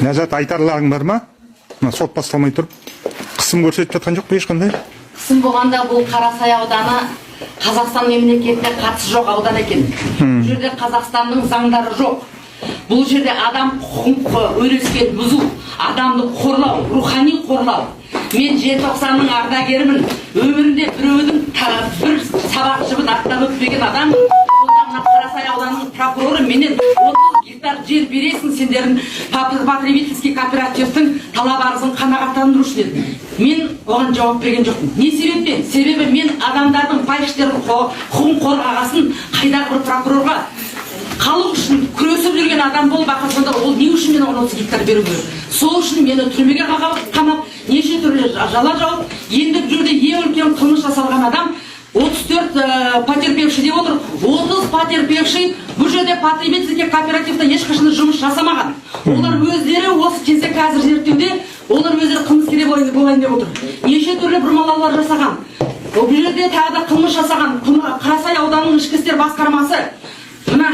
Ләззат, айтарларың бар ма? Сот басталмай тұрып, қысым көрсетіп жатқан жоқ па ешқандай? Қысым болғанда бұл Қарасай ауданы Қазақстан мемлекетіне қатысы жоқ аудан екен. Бұл жерде Қазақстанның заңдары жоқ. Бұл жерде адам құқығын өрескен бұзу, адамды қорлау, рухани қорлау. Мен желтоқсанның ардагерімін. Өмірінде біреудің бір сабақ жібін аттан өтпеген адам. Онда Қарасай ауданының прокуроры менен 30 гектар жер бересің сендердің потребительский кооперативтің талап арызын қанағаттандырушы деді. Мен оған жауап берген жоқпын. Не себептен? Себебі мен адамдардың пайыштерін құқығын қорғағасын қайдағы бір прокурорға халық үшін күресіп жүрген адам болып ақырында ол не үшін мен 30 гектар беру керек? Сол үшін мені түрмеге қамап, неше түрлі жала жауып, енді бұл жерде ең үлкен қылмыс жасалған адам 34 потерпевший деп отыр. 30 потерпевший бұл жерде потребительский кооперативте ешқашан жұмыс жасамаған. Олар өздері осы кезде қазір зерттеуде, олар өздері қылмыскер болайын деп отыр. Неше түрлі бұрмалаулар жасаған. Бұл жерде тағы да қылмыс жасаған Қарасай ауданының ішкі істер басқармасы. Мына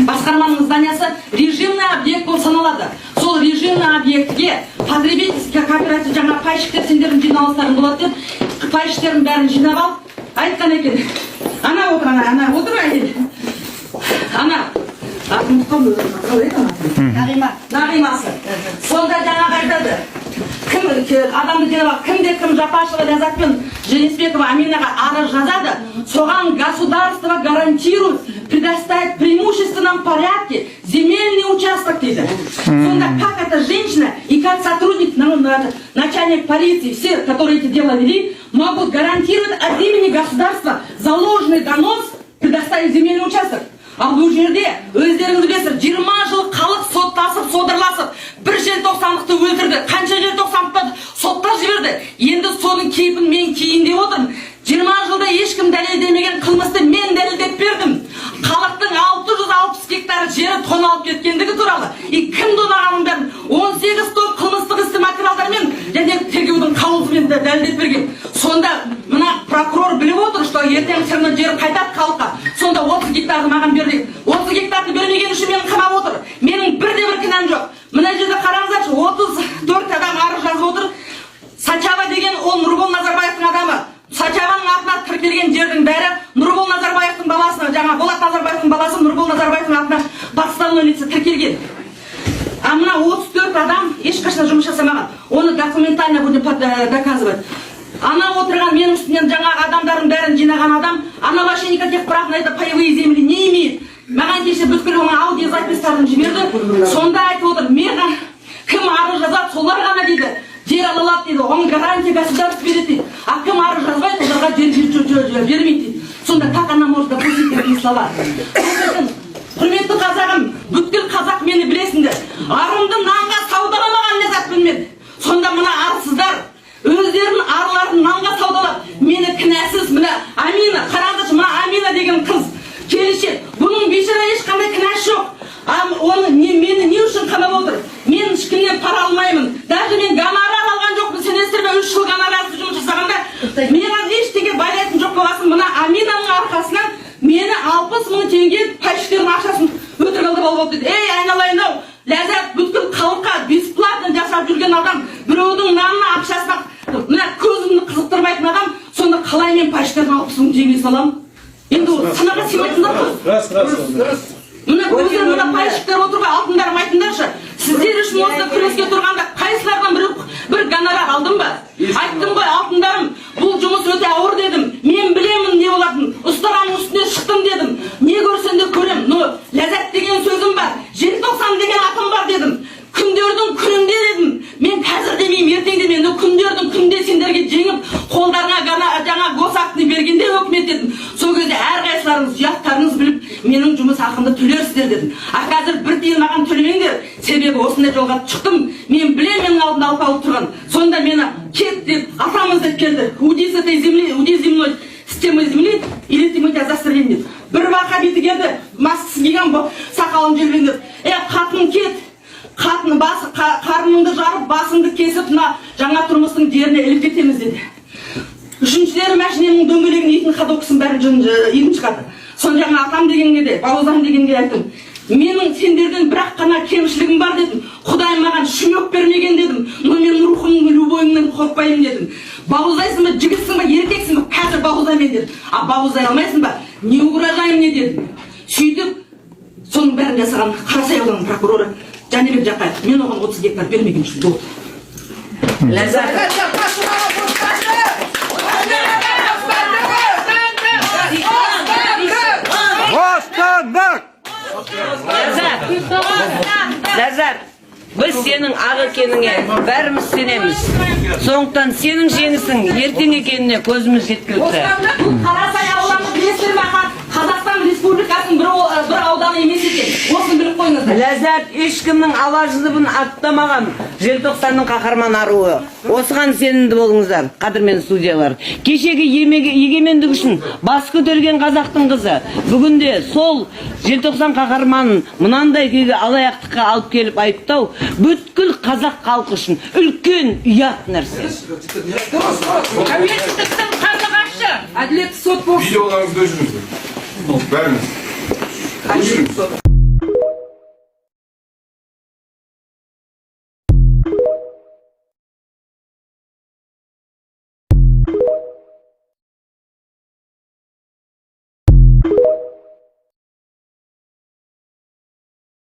басқарманың зданиясы режимный объект болып саналады. Сол режимный объектке потребительский кооператив жаңа пайщиктер сендердің жиналыстарың болады деп, пайщиктердің бәрін жинап алып, айтқан екен. Ана отыр, ана отыр әйел. Ана Нағимасы. Сонда жаңа айтады. Кім адамды жинап, кім Жапашева Ләззатпен Женесбекова Аминаға арыз жазады, соған государство гарантирует предоставить в преимущественном порядке земельный участок дейді. Сонда как эта женщина и как сотрудник, начальник полиции, все, которые эти дела вели, могут гарантировать от имени государства заложенный донос предоставить земельный участок. Ал бұл жерде өздеріңіз білесіздер 20 жыл халық соттасып, содырласып, бір желтоқсандықты өлтірді, қанша желтоқсандықты сотта жіберді. Енді соның кейпін мен кейін деп отырмын. 20 жылда ешкім дәлелдемеген қылмысты мен дәлелдеп бердім. Халықтың 660 гектар жері тоналып кеткендігі туралы. Кім тонағанын бәрін 18 топ қылмыстық істі материалдармен және тергеудің қаулысымен дәлелдеп берген. Сонда мына прокурор біліп отыр, что ертең сырны жер қайтады халыққа. Сонда 30 гектарды маған берді. 30 гектарды бермеген үшін мені қамап отыр. Менің бірде-бір кінәм жоқ. Мына жерде қараңыздаршы, 34 адам арыз жазып отыр. Сачава деген ол Нұрбол Назарбаевтың адамы. Сачаваның атына тіркелген жердің бәрі Нұрбол Назарбаевтың баласына, жаңа Болат Назарбаевтың баласы Нұрбол Назарбаевтың атына подставной лицо тіркелген. А мына 34 адам ешқашан жұмыс жасамаған. Оны документально будем доказывать. Ана отырған менің үстінен жаңағы адамдардың бәрін жинаған адам, ана вообще никаких прав на это паевые земли не имеет. Маған кеше бүткіл оның аудиозапистарын жіберді. Сонда айтып отыр, мен кім арыз жазады, солар ғана дейді. Жер ала алады дейді, оның гарантия государство береді дейді. А кім арыз жазбайды, оларға жер бермейді дейді. Сонда как она может допустить такие слова? Құрметті қазағым, бүткіл қазақ мені білесіңдер. Арымды нанға саудаламаған ләззат білмеді. Сонда мына арсыздар өздерінің арларын нанға саудалап, мені кінәсіз, мына Амина, қараңызшы, мына Амина деген қыз, келіншек, бұның бейшара ешқандай кінәсі жоқ. Оны мені не үшін қамап отыр? Мен ешкімнен пара алмаймын. Даже мен гонорар алған жоқпын. Сендерсіздер мен 3 жыл гонорарсыз жұмыс жасағанда, маған ештеңе байлайтын жоқ болғасын. Мына Аминаның арқасынан мені 60 мың теңге пайщиктердің ақшасын өтірік алдырып алып дейді. Ей, айналайын-ау, Ләззат бүткіл халыққа бесплатно жасап жүрген адам, біреудің нанына ақшасына, мына көзімді қызықтырмайтын адам, сонда қалай мен пайщиктердің 60 мың теңге саламын? Енді санаға сыймайтындар ғой. Мына көздер, мына пайщиктер отырға алтындарым айтындаршы. Сіздер үшін осында күреске тұрғанда қайсылардан бір гонорар алдым ба? Айттым ғой, алтындарым, бұл жұмыс өте ауыр дедім. Мен білемін не болатын. Ұстараның үстіне шықтым дедім. Не көрсен де көрем. Ләззат деген сөзім бар. Желтоқсан деген атым бар дедім. Күндердің күнінде дедім. Мен қазір демеймін, ертең демеймін. Күндердің күнінде сендерге жеңіп, қолдарыңа жаңа госактыны бергенде өкімет дедім. Сол кезде әрқайсыларыңыз ұяттарыңыз біліп, менің жұмыс ақымды төлерсіздер дедім. А қазір бір тиын маған төлемеңдер. Себебі осындай жолға шықтым. Мен білем, менің алдында алпауыт тұрған. Сонда мені кет деп, атамыз деп келді. Уйди с этой земли, уйди земной системы земли, или мы тебя застрелим деді. Бір вахабиті келді, маскасын киген, сақалын желбеңдеп. Қатын кет. Қатын басы, қарныңды жарып, басыңды кесіп, жаңа тұрмыстың жеріне іліп кетеміз деді. Үшіншілері мәшіненің дөңгелегін етін ходоксын бәрін етін шығады. Сон жаңа атам дегенге де, бауызам дегенге айттым. Менің сендерден бірақ қана кемшілігім бар дедім. Құдай маған қорықпаймын дедім. Бауыздайсың ба, жігітсің ба, еркексің ба, қазір бауыздаймын дедім. А бауыздай алмайсың ба, не угрожаем не дедім. Сөйтіп, соның бәрін жасаған Қарасай ауданының прокуроры Жанибек Жақаев. Мен оған 30 гектар бермеген үшін болды. Ләззат. Бостандық! Ләззат, біз сенің ақ екеніңе бәріміз сенеміз. Сондықтан сенің жеңісің ертең екеніне көзіміз жеткілікті. Бұл Қарасай ауданын білесіздер ме? Қазақстан Республикасының бір ауданы емес екен. Осыны біліп қойыңыздар. Ләззат, ешкімнің алажызыбын аттамаған желтоқсанның қаһарман аруы. Осыған сенімді болыңыздар, қадірмен судьялар. Кешегі егемендік үшін бас көтерген қазақтың қызы бүгінде сол желтоқсан қаһарманын мынандай күйге алаяқтыққа алып келіп айыптау бүткіл қазақ халқы үшін үлкен ұят нәрсе. Тәуелсіздіктің қарлығашы. Әділетті сот болсын. Видеоларыңызды жүріңіздер. Бәріңіз.